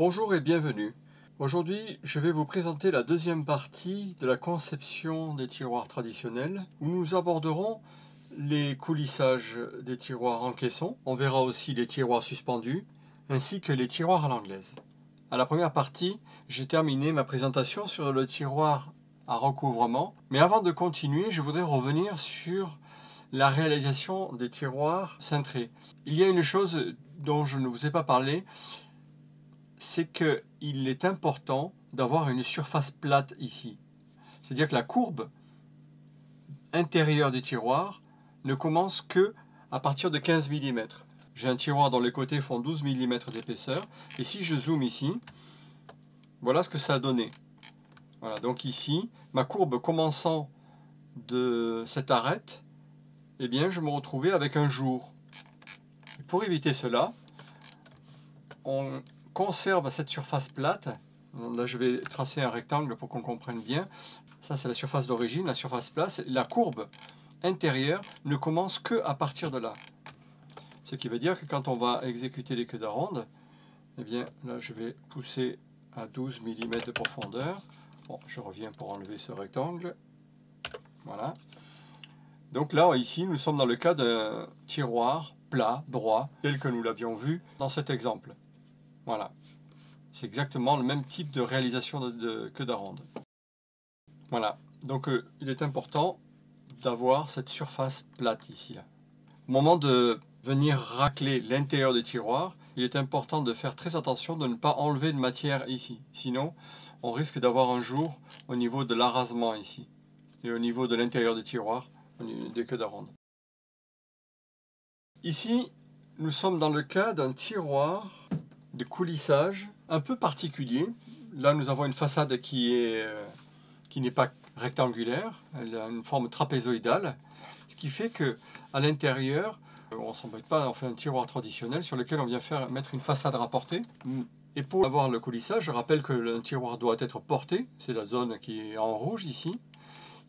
Bonjour et bienvenue. Aujourd'hui, je vais vous présenter la deuxième partie de la conception des tiroirs traditionnels, où nous aborderons les coulissages des tiroirs en caisson. On verra aussi les tiroirs suspendus, ainsi que les tiroirs à l'anglaise. À la première partie, j'ai terminé ma présentation sur le tiroir à recouvrement, mais avant de continuer, je voudrais revenir sur la réalisation des tiroirs cintrés. Il y a une chose dont je ne vous ai pas parlé, c'est qu'il est important d'avoir une surface plate ici. C'est-à-dire que la courbe intérieure du tiroir ne commence que à partir de 15 mm. J'ai un tiroir dont les côtés font 12 mm d'épaisseur, et si je zoome ici, voilà ce que ça a donné. Voilà, donc ici, ma courbe commençant de cette arête, eh bien, je me retrouvais avec un jour. Et pour éviter cela, on conserve cette surface plate. Là, je vais tracer un rectangle pour qu'on comprenne bien. Ça, c'est la surface d'origine, la surface plate. La courbe intérieure ne commence que à partir de là. Ce qui veut dire que quand on va exécuter les queues d'aronde, eh bien, là, je vais pousser à 12 mm de profondeur. Bon, je reviens pour enlever ce rectangle. Voilà. Donc là, ici, nous sommes dans le cas d'un tiroir plat, droit, tel que nous l'avions vu dans cet exemple. Voilà. C'est exactement le même type de réalisation de queue d'aronde. Voilà. Donc, il est important d'avoir cette surface plate ici. Là. Au moment de venir racler l'intérieur du tiroir, il est important de faire très attention de ne pas enlever de matière ici. Sinon, on risque d'avoir un jour au niveau de l'arasement ici. Et au niveau de l'intérieur du tiroir, des queues d'aronde. Ici, nous sommes dans le cas d'un tiroir de coulissage un peu particulier. Là, nous avons une façade qui n'est pas rectangulaire, elle a une forme trapézoïdale, ce qui fait que à l'intérieur, on ne s'embête pas, on fait un tiroir traditionnel sur lequel on vient mettre une façade rapportée. Et pour avoir le coulissage, je rappelle que le tiroir doit être porté, c'est la zone qui est en rouge ici.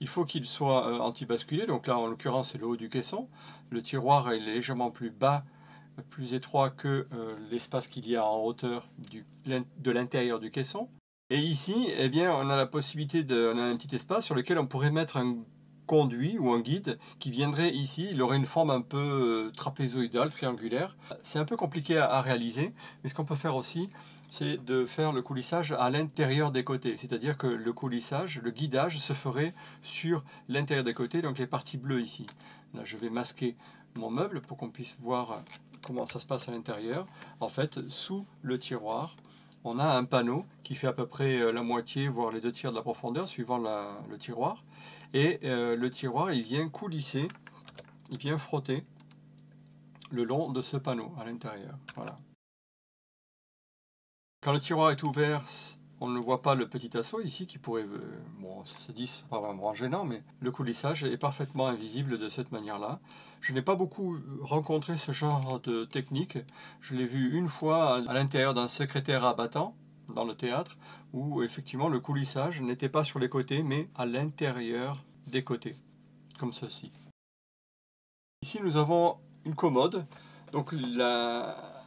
Il faut qu'il soit anti-basculé, donc là en l'occurrence c'est le haut du caisson. Le tiroir est légèrement plus bas, plus étroit que l'espace qu'il y a en hauteur de l'intérieur du caisson. Et ici, eh bien, on a la possibilité on a un petit espace sur lequel on pourrait mettre un conduit ou un guide qui viendrait ici. Il aurait une forme un peu trapézoïdale, triangulaire. C'est un peu compliqué à réaliser, mais ce qu'on peut faire aussi, c'est de faire le coulissage à l'intérieur des côtés. C'est-à-dire que le coulissage, le guidage se ferait sur l'intérieur des côtés, donc les parties bleues ici. Là, je vais masquer mon meuble pour qu'on puisse voir comment ça se passe à l'intérieur. En fait, sous le tiroir, on a un panneau qui fait à peu près la moitié, voire les 2/3 de la profondeur, suivant le tiroir. Et le tiroir, il vient coulisser, il vient frotter le long de ce panneau à l'intérieur. Voilà. Quand le tiroir est ouvert, on ne voit pas le petit assaut ici qui pourrait, bon, ça se dit, c'est pas vraiment gênant, mais le coulissage est parfaitement invisible de cette manière-là. Je n'ai pas beaucoup rencontré ce genre de technique. Je l'ai vu une fois à l'intérieur d'un secrétaire abattant dans le théâtre, où effectivement le coulissage n'était pas sur les côtés, mais à l'intérieur des côtés, comme ceci. Ici, nous avons une commode. Donc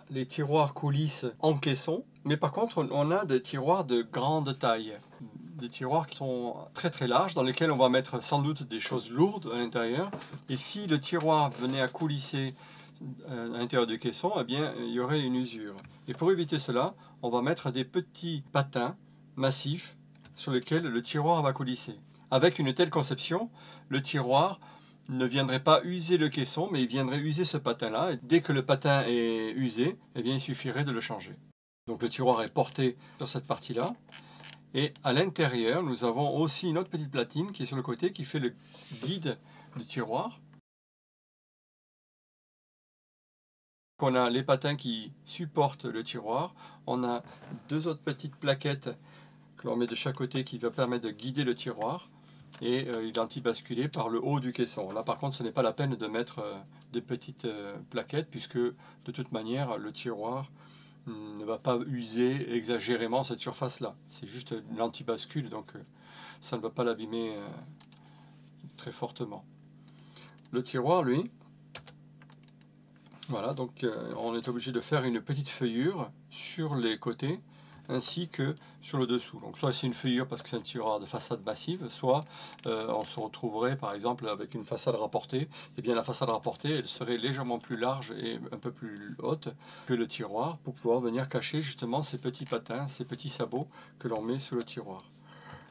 les tiroirs coulissent en caisson, mais par contre on a des tiroirs de grande taille, des tiroirs qui sont très très larges, dans lesquels on va mettre sans doute des choses lourdes à l'intérieur, et si le tiroir venait à coulisser à l'intérieur du caisson, eh bien il y aurait une usure. Et pour éviter cela, on va mettre des petits patins massifs sur lesquels le tiroir va coulisser. Avec une telle conception, le tiroir ne viendrait pas user le caisson, mais il viendrait user ce patin-là. Et dès que le patin est usé, eh bien, il suffirait de le changer. Donc le tiroir est porté sur cette partie-là. Et à l'intérieur, nous avons aussi une autre petite platine qui est sur le côté, qui fait le guide du tiroir. On a les patins qui supportent le tiroir. On a deux autres petites plaquettes que l'on met de chaque côté qui va permettre de guider le tiroir. Et il est anti-basculé par le haut du caisson. Là par contre ce n'est pas la peine de mettre des petites plaquettes, puisque de toute manière le tiroir ne va pas user exagérément cette surface là. C'est juste l'anti-bascule, donc ça ne va pas l'abîmer très fortement. Le tiroir lui, voilà, donc on est obligé de faire une petite feuillure sur les côtés, ainsi que sur le dessous. Donc soit c'est une feuillure parce que c'est un tiroir de façade massive, soit on se retrouverait par exemple avec une façade rapportée. Et bien la façade rapportée, elle serait légèrement plus large et un peu plus haute que le tiroir pour pouvoir venir cacher justement ces petits patins, ces petits sabots que l'on met sur le tiroir.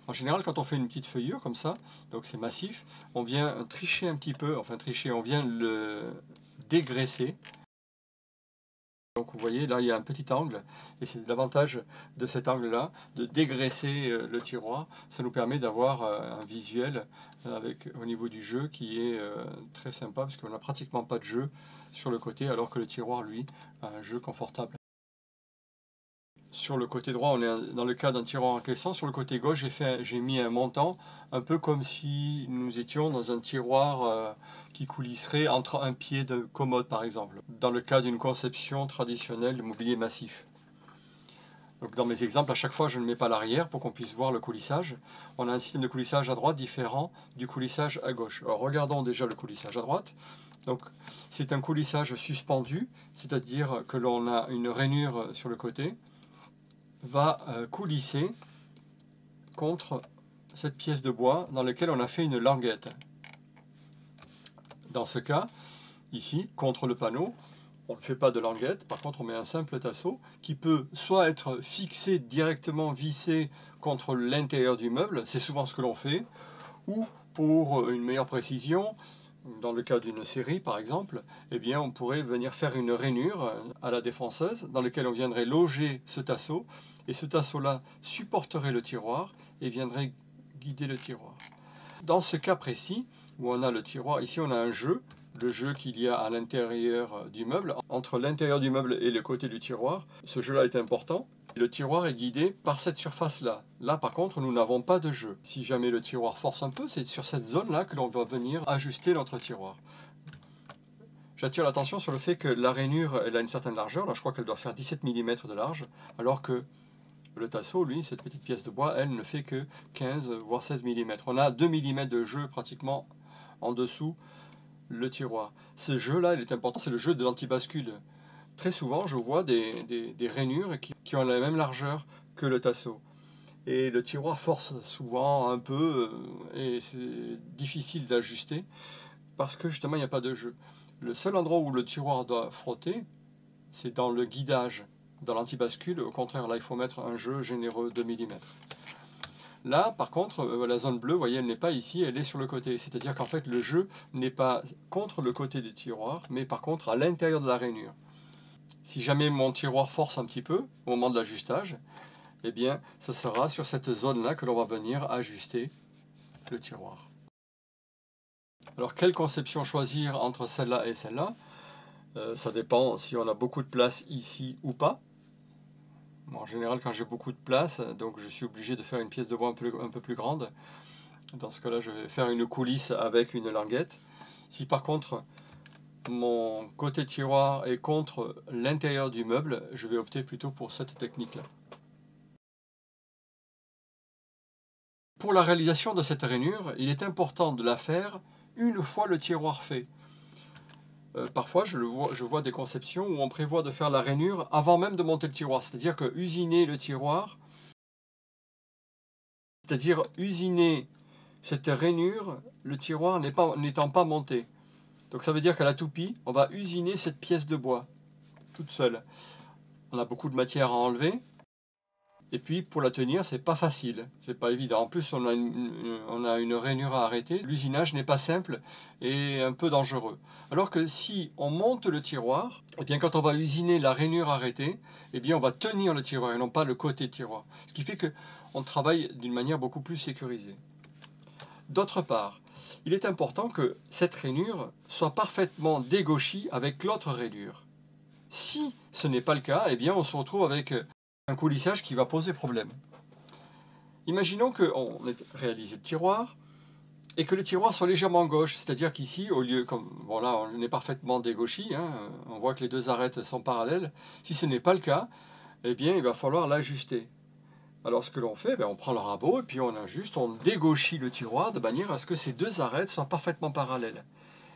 En général, quand on fait une petite feuillure comme ça, donc c'est massif, on vient tricher un petit peu, enfin tricher, on vient le dégraisser. Donc vous voyez, là il y a un petit angle, et c'est l'avantage de cet angle-là, de dégraisser le tiroir. Ça nous permet d'avoir un visuel au niveau du jeu qui est très sympa, parce qu'on n'a pratiquement pas de jeu sur le côté, alors que le tiroir, lui, a un jeu confortable. Sur le côté droit, on est dans le cas d'un tiroir encaissant. Sur le côté gauche, j'ai mis un montant, un peu comme si nous étions dans un tiroir qui coulisserait entre un pied de commode, par exemple, dans le cas d'une conception traditionnelle de mobilier massif. Donc dans mes exemples, à chaque fois, je ne mets pas l'arrière pour qu'on puisse voir le coulissage. On a un système de coulissage à droite différent du coulissage à gauche. Alors regardons déjà le coulissage à droite. Donc c'est un coulissage suspendu, c'est-à-dire que l'on a une rainure sur le côté, va coulisser contre cette pièce de bois dans laquelle on a fait une languette. Dans ce cas, ici, contre le panneau, on ne fait pas de languette, par contre on met un simple tasseau qui peut soit être fixé directement, vissé contre l'intérieur du meuble, c'est souvent ce que l'on fait, ou pour une meilleure précision, dans le cas d'une série par exemple, eh bien on pourrait venir faire une rainure à la défonceuse dans laquelle on viendrait loger ce tasseau, et ce tasseau-là supporterait le tiroir et viendrait guider le tiroir. Dans ce cas précis, où on a le tiroir, ici on a un jeu, le jeu qu'il y a à l'intérieur du meuble, entre l'intérieur du meuble et le côté du tiroir. Ce jeu-là est important. Le tiroir est guidé par cette surface-là. Là, par contre, nous n'avons pas de jeu. Si jamais le tiroir force un peu, c'est sur cette zone-là que l'on va venir ajuster notre tiroir. J'attire l'attention sur le fait que la rainure, elle a une certaine largeur. Là, je crois qu'elle doit faire 17 mm de large, alors que le tasseau, lui, cette petite pièce de bois, elle ne fait que 15 voire 16 mm. On a 2 mm de jeu pratiquement en dessous le tiroir. Ce jeu-là, il est important, c'est le jeu de l'antibascule. Très souvent, je vois des rainures qui ont la même largeur que le tasseau. Et le tiroir force souvent un peu, et c'est difficile d'ajuster, parce que justement, il n'y a pas de jeu. Le seul endroit où le tiroir doit frotter, c'est dans le guidage. Dans l'antibascule, au contraire, là, il faut mettre un jeu généreux de millimètres. Là, par contre, la zone bleue, vous voyez, elle n'est pas ici, elle est sur le côté. C'est-à-dire qu'en fait, le jeu n'est pas contre le côté du tiroir, mais par contre à l'intérieur de la rainure. Si jamais mon tiroir force un petit peu, au moment de l'ajustage, eh bien, ce sera sur cette zone-là que l'on va venir ajuster le tiroir. Alors, quelle conception choisir entre celle-là et celle-là? Ça dépend si on a beaucoup de place ici ou pas. En général, quand j'ai beaucoup de place, donc je suis obligé de faire une pièce de bois un peu plus grande. Dans ce cas-là, je vais faire une coulisse avec une languette. Si par contre, mon côté tiroir est contre l'intérieur du meuble, je vais opter plutôt pour cette technique-là. Pour la réalisation de cette rainure, il est important de la faire une fois le tiroir fait. Parfois, je vois des conceptions où on prévoit de faire la rainure avant même de monter le tiroir. C'est-à-dire que usiner le tiroir, c'est-à-dire usiner cette rainure, le tiroir n'étant pas monté. Donc ça veut dire qu'à la toupie, on va usiner cette pièce de bois, toute seule. On a beaucoup de matière à enlever. Et puis pour la tenir, c'est pas facile, c'est pas évident. En plus, on a une rainure à arrêter. L'usinage n'est pas simple et un peu dangereux. Alors que si on monte le tiroir, et bien quand on va usiner la rainure arrêtée, et bien on va tenir le tiroir et non pas le côté tiroir. Ce qui fait que on travaille d'une manière beaucoup plus sécurisée. D'autre part, il est important que cette rainure soit parfaitement dégauchie avec l'autre rainure. Si ce n'est pas le cas, eh bien on se retrouve avec un coulissage qui va poser problème. Imaginons qu'on ait réalisé le tiroir et que le tiroir soit légèrement gauche, c'est-à-dire qu'ici, au lieu, comme bon là on est parfaitement dégauchi, hein, on voit que les deux arêtes sont parallèles. Si ce n'est pas le cas, eh bien il va falloir l'ajuster. Alors ce que l'on fait, on prend le rabot et puis on ajuste, on dégauchit le tiroir de manière à ce que ces deux arêtes soient parfaitement parallèles.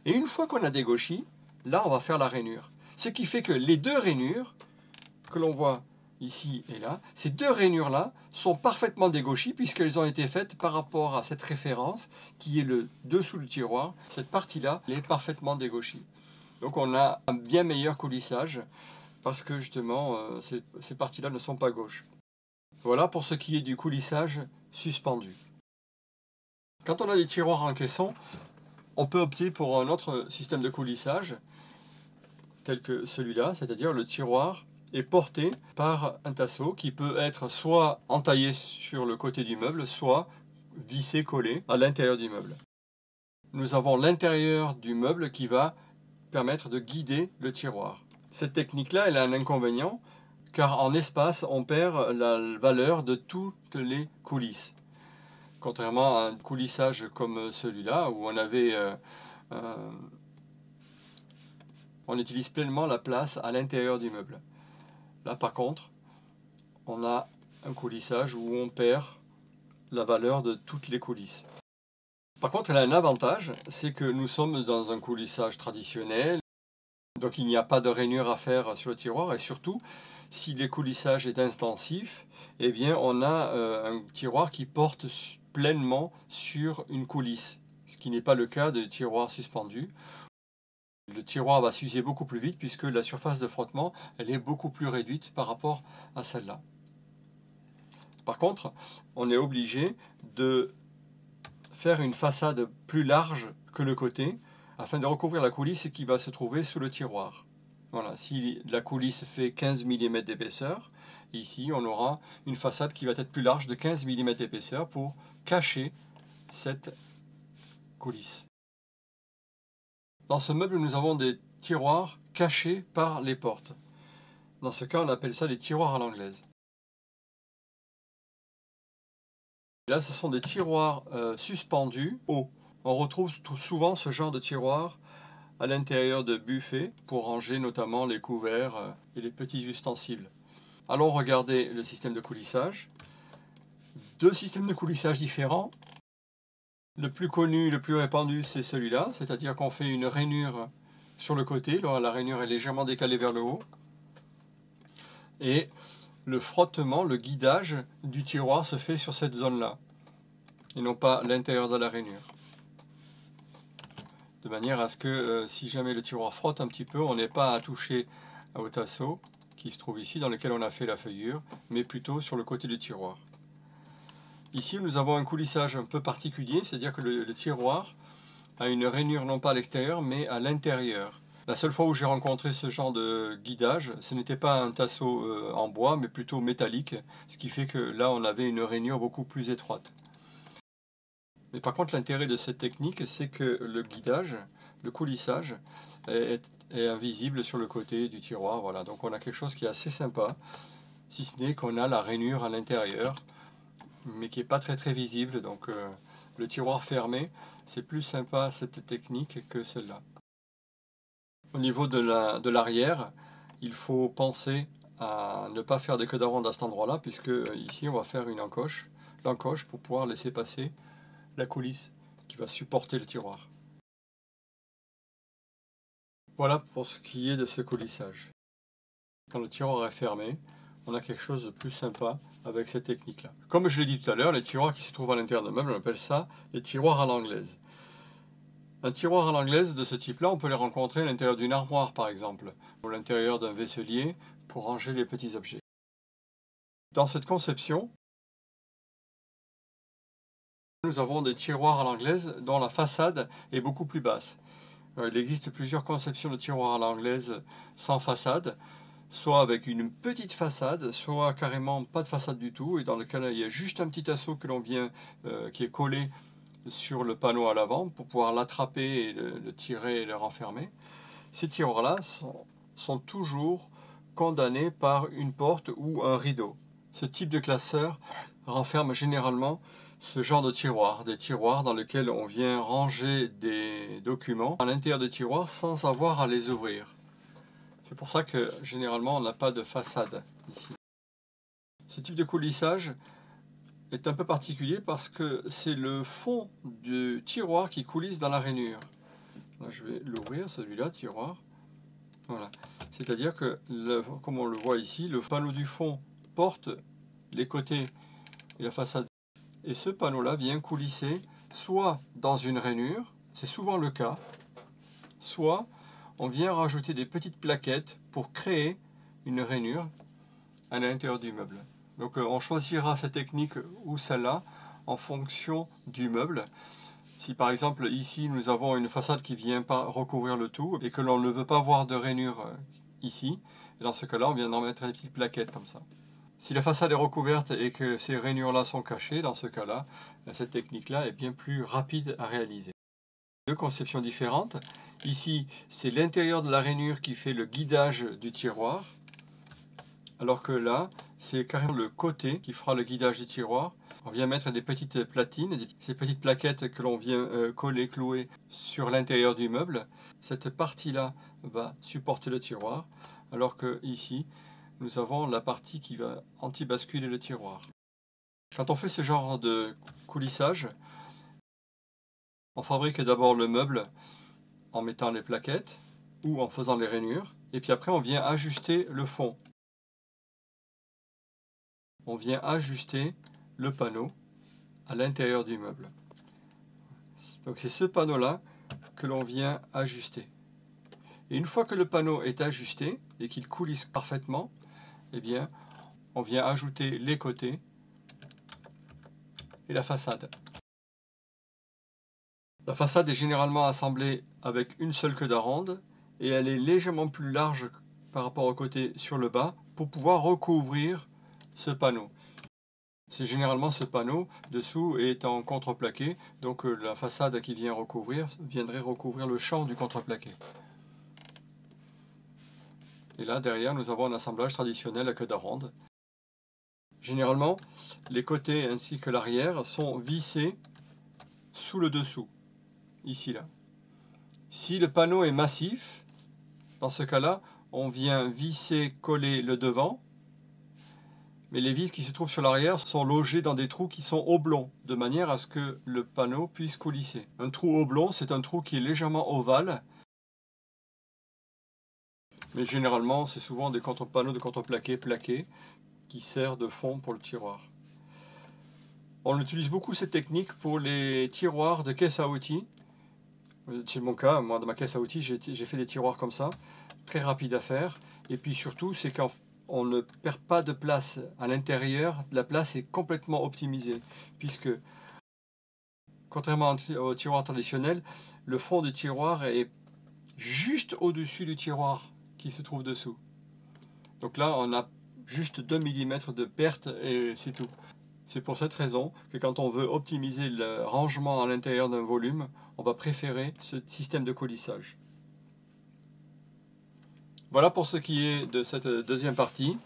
Et une fois qu'on a dégauchi, là on va faire la rainure. Ce qui fait que les deux rainures que l'on voit ici et là, ces deux rainures-là sont parfaitement dégauchies puisqu'elles ont été faites par rapport à cette référence qui est le dessous du tiroir. Cette partie-là, elle est parfaitement dégauchie. Donc on a un bien meilleur coulissage parce que justement ces parties-là ne sont pas gauches. Voilà pour ce qui est du coulissage suspendu. Quand on a des tiroirs en caisson, on peut opter pour un autre système de coulissage tel que celui-là, c'est-à-dire le tiroir est porté par un tasseau qui peut être soit entaillé sur le côté du meuble, soit vissé collé à l'intérieur du meuble. Nous avons l'intérieur du meuble qui va permettre de guider le tiroir. Cette technique-là, elle a un inconvénient, car en espace, on perd la valeur de toutes les coulisses. Contrairement à un coulissage comme celui-là, où on utilise pleinement la place à l'intérieur du meuble. Là, par contre, on a un coulissage où on perd la valeur de toutes les coulisses. Par contre, elle a un avantage, c'est que nous sommes dans un coulissage traditionnel, donc il n'y a pas de rainure à faire sur le tiroir, et surtout, si le coulissage est intensif, eh bien on a un tiroir qui porte pleinement sur une coulisse, ce qui n'est pas le cas de tiroir suspendu. Le tiroir va s'user beaucoup plus vite puisque la surface de frottement elle est beaucoup plus réduite par rapport à celle-là. Par contre, on est obligé de faire une façade plus large que le côté afin de recouvrir la coulisse qui va se trouver sous le tiroir. Voilà, si la coulisse fait 15 mm d'épaisseur, ici on aura une façade qui va être plus large de 15 mm d'épaisseur pour cacher cette coulisse. Dans ce meuble, nous avons des tiroirs cachés par les portes. Dans ce cas, on appelle ça les tiroirs à l'anglaise. Là, ce sont des tiroirs suspendus hauts. On retrouve souvent ce genre de tiroirs à l'intérieur de buffets pour ranger notamment les couverts et les petits ustensiles. Allons regarder le système de coulissage. Deux systèmes de coulissage différents. Le plus connu, le plus répandu, c'est celui-là, c'est-à-dire qu'on fait une rainure sur le côté, la rainure est légèrement décalée vers le haut. Et le frottement, le guidage du tiroir se fait sur cette zone-là, et non pas l'intérieur de la rainure. De manière à ce que si jamais le tiroir frotte un petit peu, on n'ait pas à toucher au tasseau qui se trouve ici, dans lequel on a fait la feuillure, mais plutôt sur le côté du tiroir. Ici, nous avons un coulissage un peu particulier, c'est-à-dire que le tiroir a une rainure non pas à l'extérieur, mais à l'intérieur. La seule fois où j'ai rencontré ce genre de guidage, ce n'était pas un tasseau en bois, mais plutôt métallique, ce qui fait que là, on avait une rainure beaucoup plus étroite. Mais par contre, l'intérêt de cette technique, c'est que le guidage, le coulissage, est invisible sur le côté du tiroir. Voilà, donc on a quelque chose qui est assez sympa, si ce n'est qu'on a la rainure à l'intérieur, mais qui n'est pas très visible. Donc le tiroir fermé, c'est plus sympa cette technique que celle-là. Au niveau de l'arrière, il faut penser à ne pas faire des queues d'aronde à cet endroit-là, puisque ici on va faire une encoche, l'encoche pour pouvoir laisser passer la coulisse qui va supporter le tiroir. Voilà pour ce qui est de ce coulissage. Quand le tiroir est fermé, on a quelque chose de plus sympa avec cette technique-là. Comme je l'ai dit tout à l'heure, les tiroirs qui se trouvent à l'intérieur d'un meuble, on appelle ça les tiroirs à l'anglaise. Un tiroir à l'anglaise de ce type-là, on peut les rencontrer à l'intérieur d'une armoire par exemple, ou à l'intérieur d'un vaisselier pour ranger les petits objets. Dans cette conception, nous avons des tiroirs à l'anglaise dont la façade est beaucoup plus basse. Il existe plusieurs conceptions de tiroirs à l'anglaise sans façade, soit avec une petite façade, soit carrément pas de façade du tout, et dans lequel il y a juste un petit tasseau que l'on vient, qui est collé sur le panneau à l'avant pour pouvoir l'attraper et le tirer et le renfermer. Ces tiroirs-là sont toujours condamnés par une porte ou un rideau. Ce type de classeur renferme généralement ce genre de tiroirs, des tiroirs dans lesquels on vient ranger des documents à l'intérieur des tiroirs sans avoir à les ouvrir. C'est pour ça que généralement on n'a pas de façade ici. Ce type de coulissage est un peu particulier parce que c'est le fond du tiroir qui coulisse dans la rainure. Là, je vais l'ouvrir, celui-là, tiroir. Voilà. C'est-à-dire que, comme on le voit ici, le panneau du fond supporte les côtés et la façade. Et ce panneau-là vient coulisser soit dans une rainure, c'est souvent le cas, soit on vient rajouter des petites plaquettes pour créer une rainure à l'intérieur du meuble. Donc on choisira cette technique ou celle-là en fonction du meuble. Si par exemple ici nous avons une façade qui vient pas recouvrir le tout et que l'on ne veut pas voir de rainure ici, dans ce cas-là on viendra mettre des petites plaquettes comme ça. Si la façade est recouverte et que ces rainures-là sont cachées, dans ce cas-là, cette technique-là est bien plus rapide à réaliser. Deux conceptions différentes. Ici, c'est l'intérieur de la rainure qui fait le guidage du tiroir, alors que là, c'est carrément le côté qui fera le guidage du tiroir. On vient mettre des petites platines, ces petites plaquettes que l'on vient coller, clouer sur l'intérieur du meuble. Cette partie-là va supporter le tiroir, alors que ici, nous avons la partie qui va anti-basculer le tiroir. Quand on fait ce genre de coulissage, on fabrique d'abord le meuble en mettant les plaquettes ou en faisant les rainures, et puis après on vient ajuster le fond. On vient ajuster le panneau à l'intérieur du meuble. Donc c'est ce panneau-là que l'on vient ajuster. Et une fois que le panneau est ajusté et qu'il coulisse parfaitement, eh bien, on vient ajouter les côtés et la façade. La façade est généralement assemblée avec une seule queue d'aronde et elle est légèrement plus large par rapport au côté sur le bas pour pouvoir recouvrir ce panneau. C'est généralement ce panneau dessous est en contreplaqué, donc la façade qui vient recouvrir viendrait recouvrir le champ du contreplaqué. Et là derrière nous avons un assemblage traditionnel à queue d'aronde. Généralement les côtés ainsi que l'arrière sont vissés sous le dessous, ici là. Si le panneau est massif, dans ce cas-là, on vient visser, coller le devant, mais les vis qui se trouvent sur l'arrière sont logées dans des trous qui sont oblongs, de manière à ce que le panneau puisse coulisser. Un trou oblong, c'est un trou qui est légèrement ovale, mais généralement, c'est souvent des panneaux de contreplaqué plaqués qui servent de fond pour le tiroir. On utilise beaucoup cette technique pour les tiroirs de caisse à outils. C'est mon cas, moi dans ma caisse à outils, j'ai fait des tiroirs comme ça, très rapides à faire. Et puis surtout, c'est qu'on ne perd pas de place à l'intérieur, la place est complètement optimisée. Puisque, contrairement au tiroir traditionnel, le fond du tiroir est juste au-dessus du tiroir qui se trouve dessous. Donc là, on a juste 2 mm de perte et c'est tout. C'est pour cette raison que quand on veut optimiser le rangement à l'intérieur d'un volume, on va préférer ce système de coulissage. Voilà pour ce qui est de cette deuxième partie.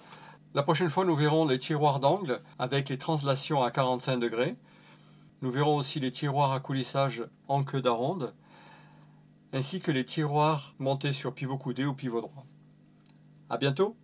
La prochaine fois, nous verrons les tiroirs d'angle avec les translations à 45 degrés. Nous verrons aussi les tiroirs à coulissage en queue d'aronde, ainsi que les tiroirs montés sur pivot coudé ou pivot droit. À bientôt!